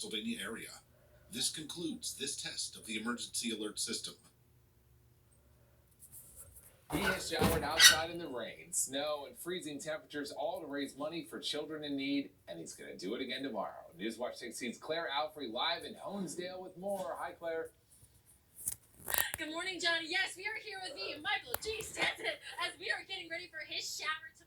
Pennsylvania area. This concludes this test of the emergency alert system. He has showered outside in the rain, snow, and freezing temperatures, all to raise money for children in need, and he's going to do it again tomorrow. Newswatch 16's Claire Alfrey live in Honesdale with more. Hi, Claire. Good morning, Johnny. Yes, we are here with me, Michael G. Stanton, as we are getting ready for his shower tomorrow.